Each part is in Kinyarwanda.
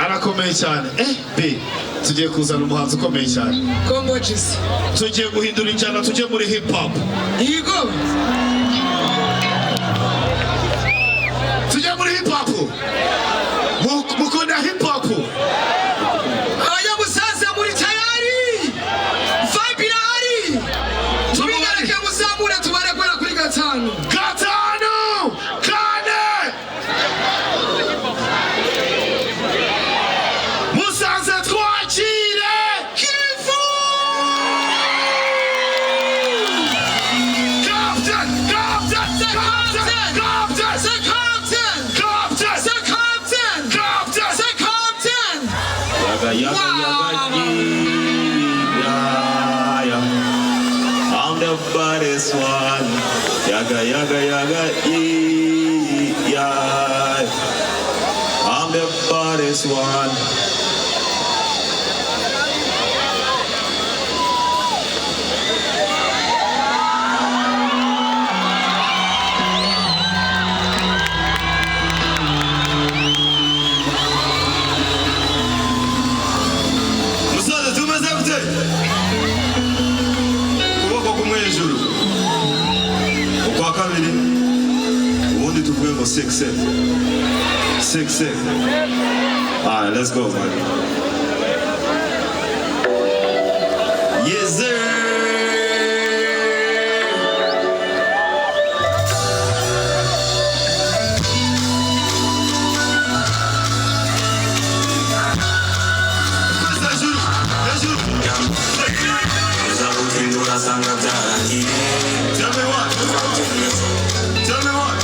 arakomeye cyane. B tugiye kuzana umuhanzi ukomeye cyane. Kombo Jisi. Tugiye guhindura injyana tujye muri hip hop. Yego. Tujye muri hip hop. Mukunda hip hop. Aya musaza muri tayari. Vibe irahari. Tubigareke muzamure tubare kwera kuri gatanu. Gatanu! Kane! Musanze twakire Kivu! Captain! Captain! Captain! Captain! C'est Compton. Captain! C'est Compton. Captain! C'est Compton. Yaga yaga yaga I'm the baddest one. Yaga yaga yaga yeah. I'm the baddest one. Musaza tumeze gute? Kuboko kumwe hejuru. Ukwa kabiri. Ubundi tuvuge ngo 6 6. Alright, let's go, man. Yes, sir. Tell me what? Tell me what?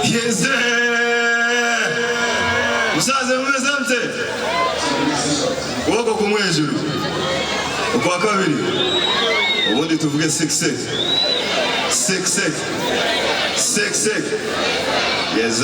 Yes, musaza mumeze mute? Ukuboko kumwe hejuru. Ukwa kabiri. Ubundi tuvuge 6 6. Yes,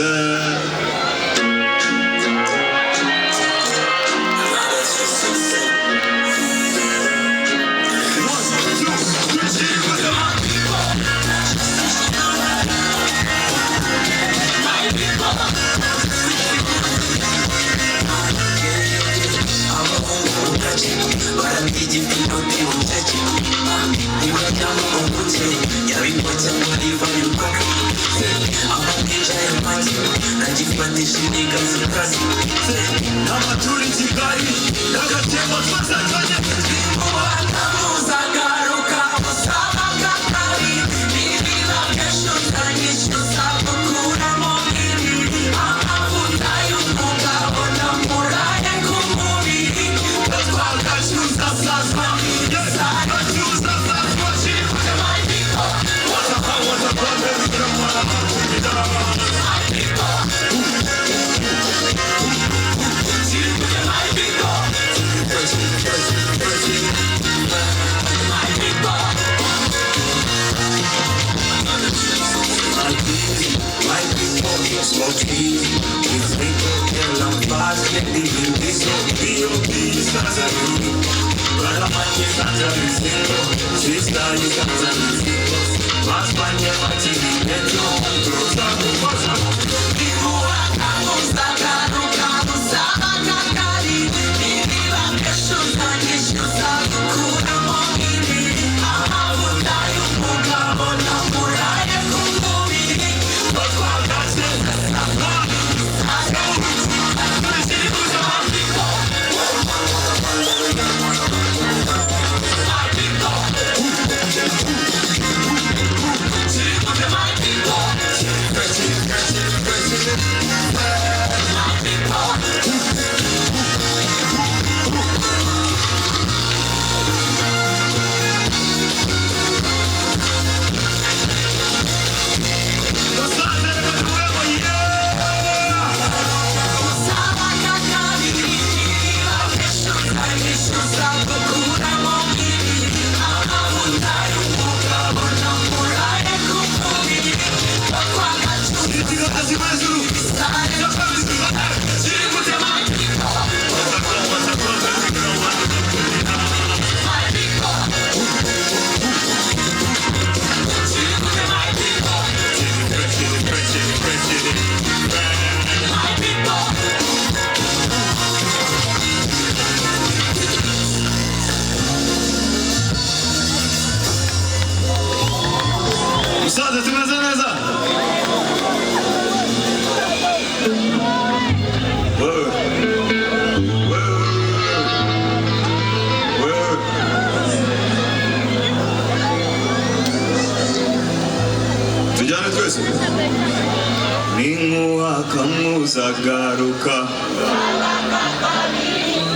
Zagaruka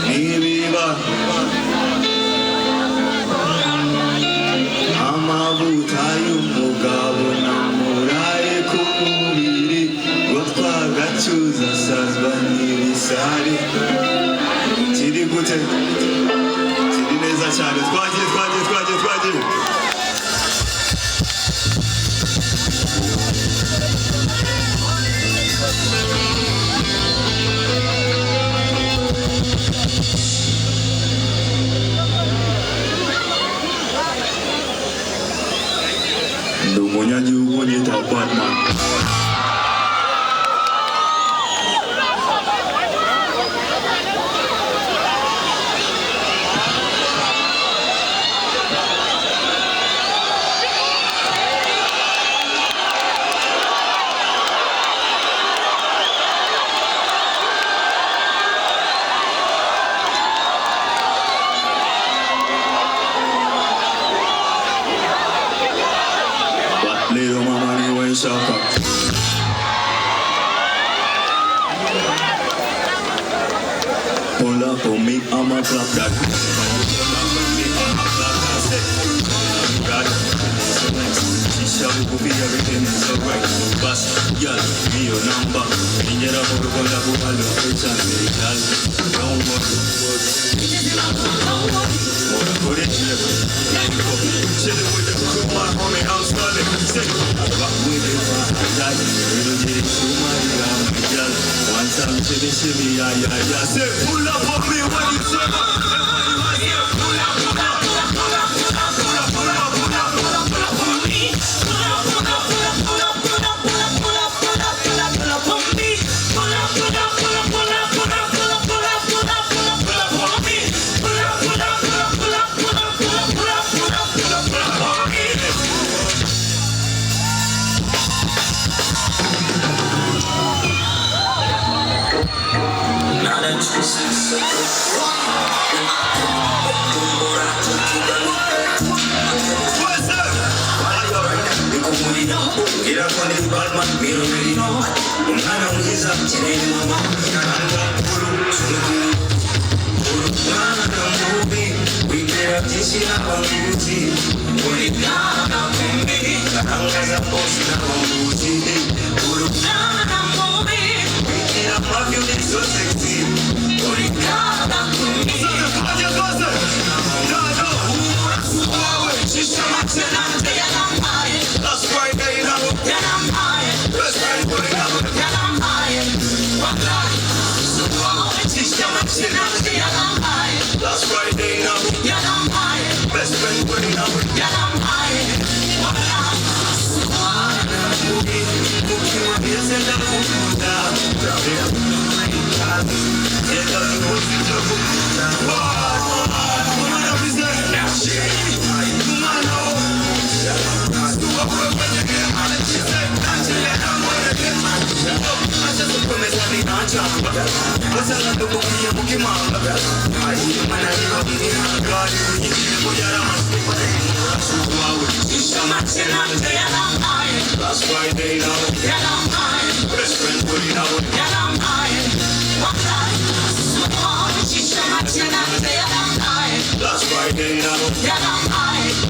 nibiba amavuta y'umugabo namuraye ku mubiri ngo twagacyuza sazwa n'ibisari kiri gute kiri neza cyane twagiye Umunyagihugu nyita Batman. Little mama ni when shaka. Pull up on me, I'ma clap that. She will be everything is alright. But yeah, be your number. In your number, we're gonna go all the way to the girl. Don't put it here. Chillin' with the crew, my homie, I'm stalling. Rock with it, I die. Little J, my girl. One time, shimmy, yeah. Say, pull up on me when you say, pull up. Ongera byinshi n'abaguzi urigana mubi karangaza bose n'abaguzi urugana mubi wikira mavyo ni so sexy urigana mubi Aje kose Dado Urasuwawe Chisha matena Yanamaye Last Friday now Yanamaye Best friend for the number Yanamaye Wallahi Suwawe Chisha matena Yanamaye Last Friday now Yanamaye Best friend for the number Yanamaye Wallahi Suwawe Mukiwa Yesenda Mukuda Yenda Mukuda Last Friday now, best friend for the hour. Last Friday now,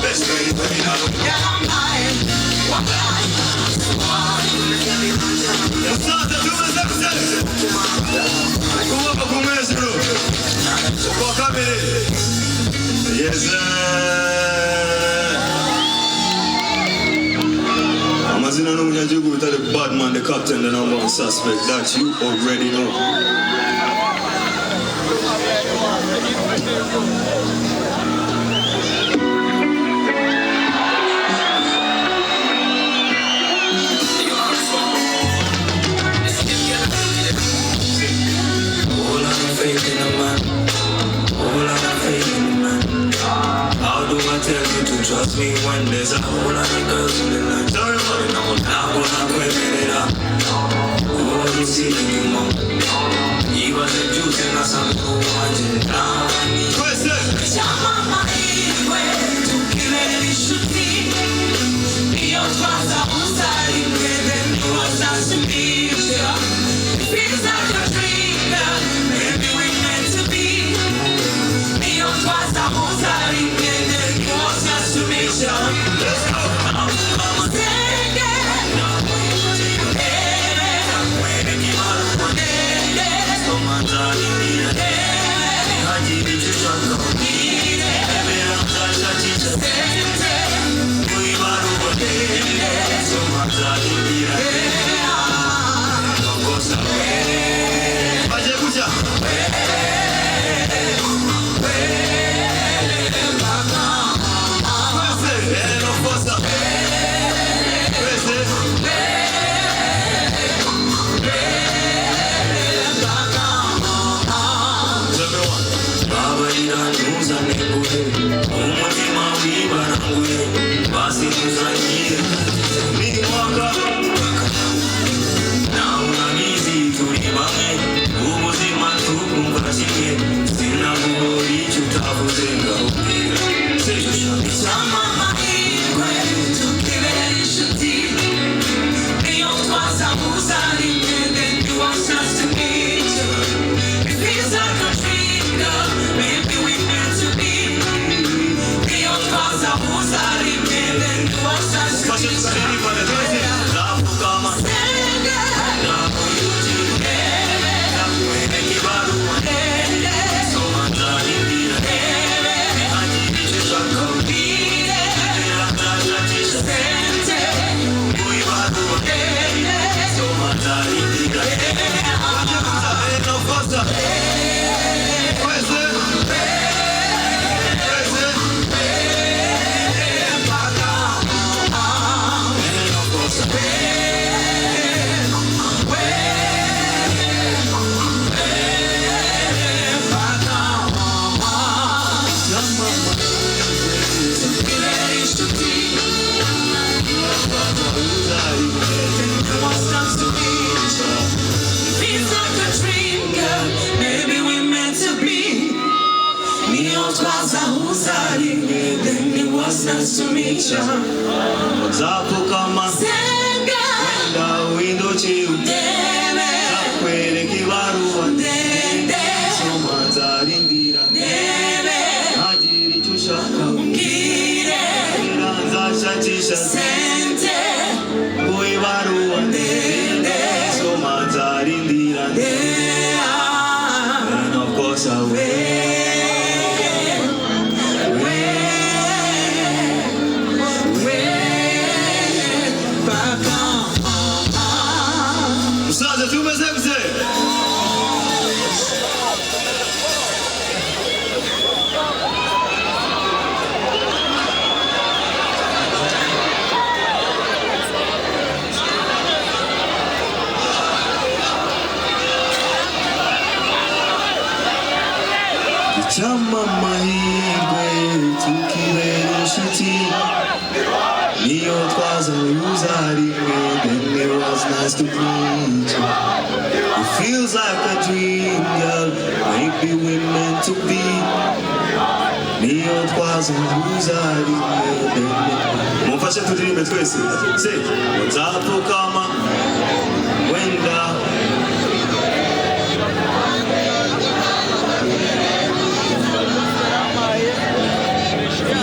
best friend for the hour. Asante tumezekuze kuwapa kumezero kwa kamili. Yes Amazina no munyagihugu bitale Badman, the captain, the number one suspect that you already know. Trust me when there's a whole lot of girls in the line. Sorry, but I'm not gonna quit it up. Oh, you see you mom. He was a juice and I saw the whole hundred. Now I need Chama iwe tukilele shuti. Iyo twaza usari mwede niwaza sumisha. Feels like a dream, girl. Maybe we meant to be. Iyo twaza usari mwede niwaza sumisha. Let's go. Nice to meet you. Zako kama Senga wenda windo chiu Deme Akwele kibarua Dende Soma zarindira Deme Hajiri chusha Icyampa amahirwe tukibera inshuti niyo twazahuza rimwe. Then it was nice to meet you. It feels like a dream, girl. Maybe we meant to be. Niyo twazahuza rimwe. Mumfashe turirimbe twese. Say, nzapfukama wenda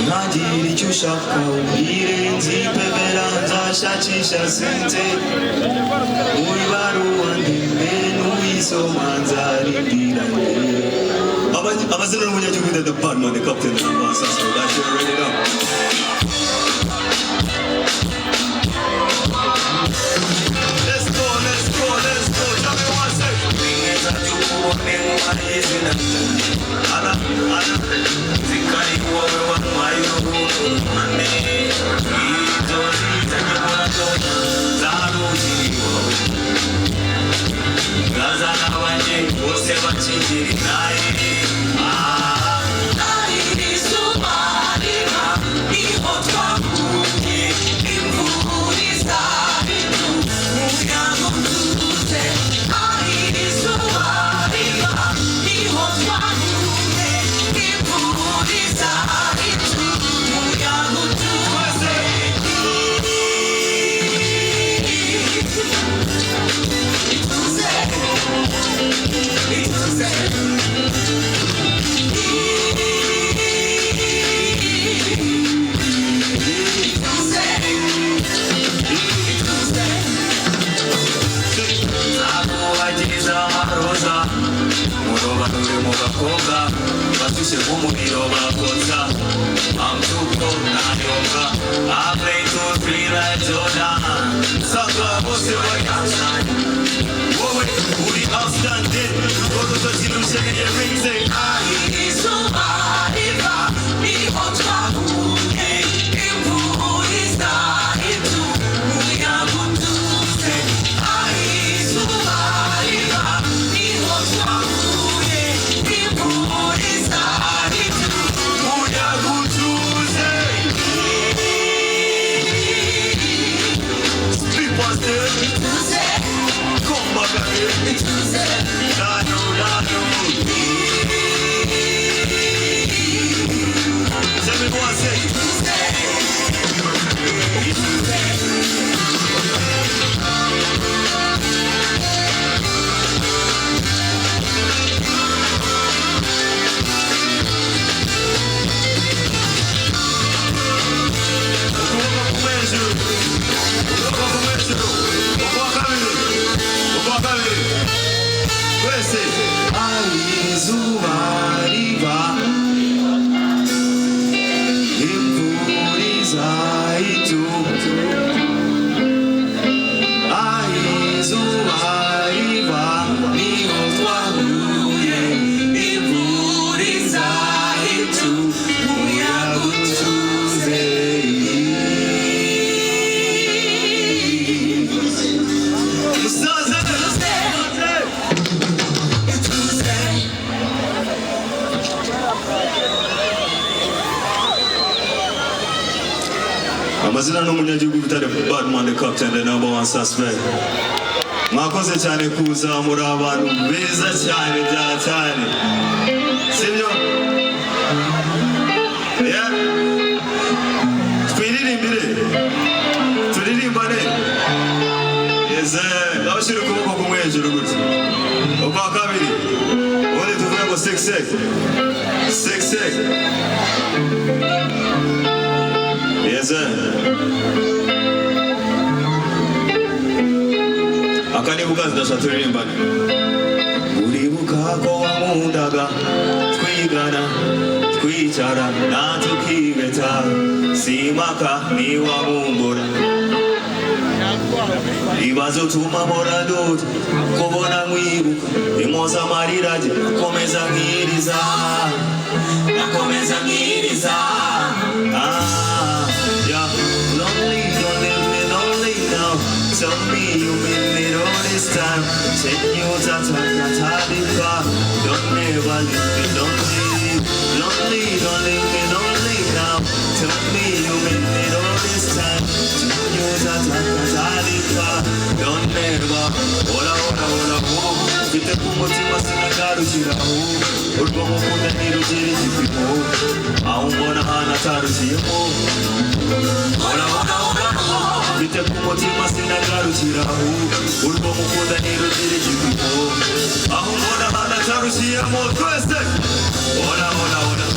ntagire icyo ushaka umbwire nzipepera nzashakisha sente muri baruwa ndende n'uyisoma nzarindira amazina n'umunyagihugu the Batman, the captain of the Master, so that's you already know. Let's go, tell me one second. Ana, zikari wowe wanywaye urumane itori tanyamurato zarujiriwe gazana wanje bose bakigiri naye I play 2, 3 like Jordan. Soccer, what's the way outside? Whoa, who the outstanding? Go to the gym, shaking your ring, say I need somebody, me hot amazina n'umunyagihugu bitare Batman, the captain, the number 1 suspect. Mwakoze cyane kuza muri abantu beza cyane bya cyane. Sibyo? Yeah. Turirimbane. Yes, abashira ukuboko kumwe hejuru gutya. Ukwa kabiri. Ubundi tuvuga ngo 6 sec. Yes, akanibuka ndashaturimbana uribuka ko wamundaga twigana twicara natukibeta simaka niwamumbura ibibazo tuma moradot kubona mwibuka imoza amariraje nakomeza nkiriza lonely, don't leave me lonely now. Tell me you mean it all this time. 10 years I talk, not how it got. Don't never leave me lonely. ntarushiraho urwo mukunda ntirugire igipimo aho umbona hano atarushyiyemo mfite ku mutima sinagarukiraho urwo mukunda ntirugire igipimo aho umbona hano atarushyiyemo twese ora ora ora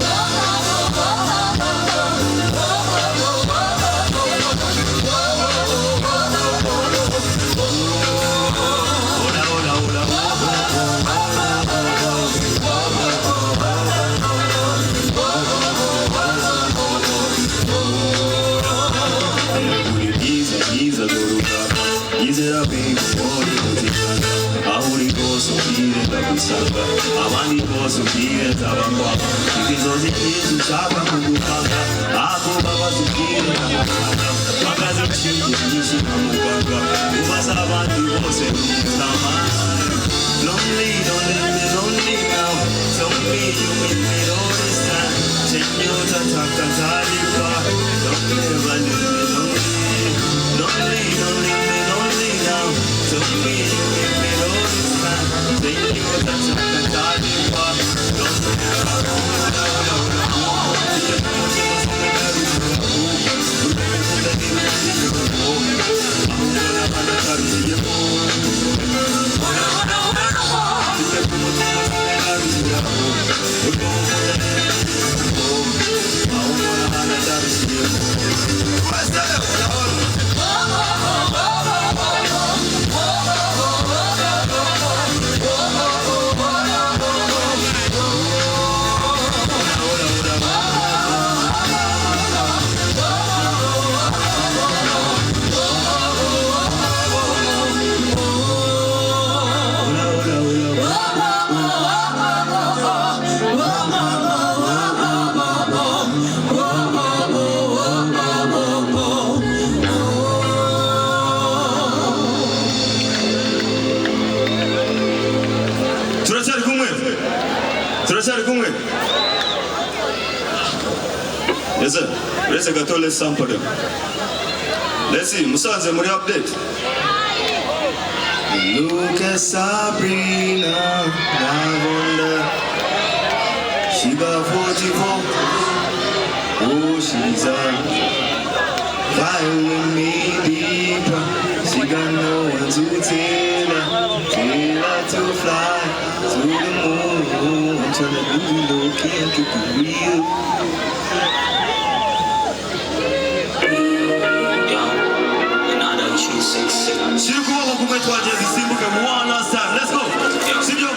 abandi bose ubwire nzabakwaka inzozi nyinshi ushaka kugupanga ako babaza ubwire nabakanga bakaza inshinge nyinshi nka muganga ubaza abandi bose n'umutamani lonely don't leave me lonely now tell me you make me all this time senyota takatalipa don't never leave me lonely lonely don't leave me lonely now tell me you make me all this time senyota takatalipa don't Listen, let's get to let's sample them. Let's see, Musanze, muri update. Look at Sabrina, I wonder. She got 44. Oh, she's a fire with me deeper. She got no one to tell her to fly to the moon. I'm trying to do low, can't keep it real. Shirikuwa kumetoa jezi simbuke one last time. Let's go. Sindio?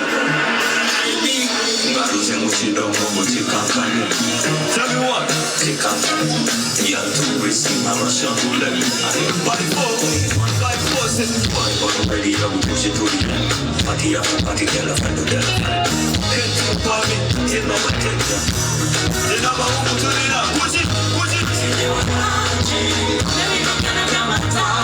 Ngaruze mushindo mwomo chikankani. Tell me what? Chikankani. Yeah, to receive my Russian roulette. By force. By force. Ready, I will push it to the end. Party after party, girl, I find the girl. Can't you call me? Take no attention. Then I'm a woman to the end. Push it. Let me look at my time.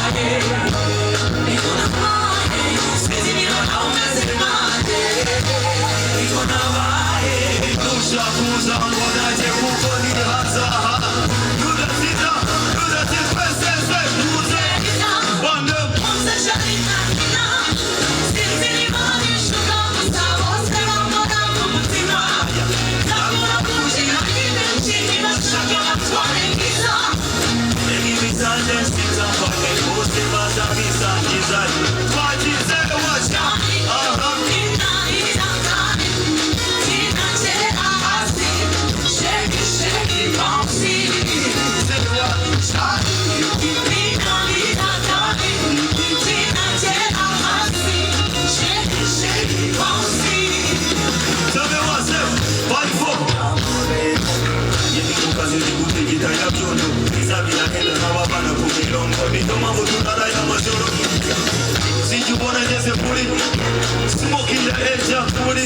Smoking the edge of booty.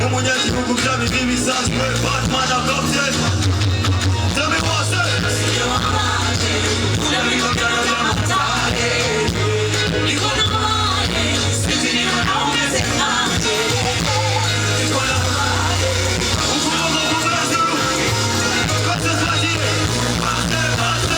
Mumunyaji kukukami bibi sans way Batman a cocktail. Tell me what's up. Let me go down on my target. You gonna party. Sitting in my home as a party. You gonna party. Ukumogo kubraziru. Kata swaji. Bate. Bate.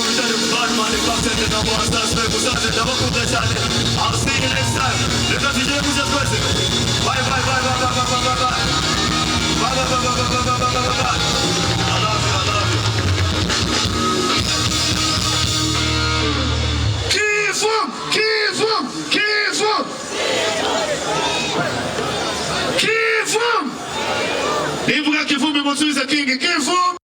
mu bitaro barman kapitene na monsters be muzaze ndabakunda cyane I'll see you next time reka tugere kuza twese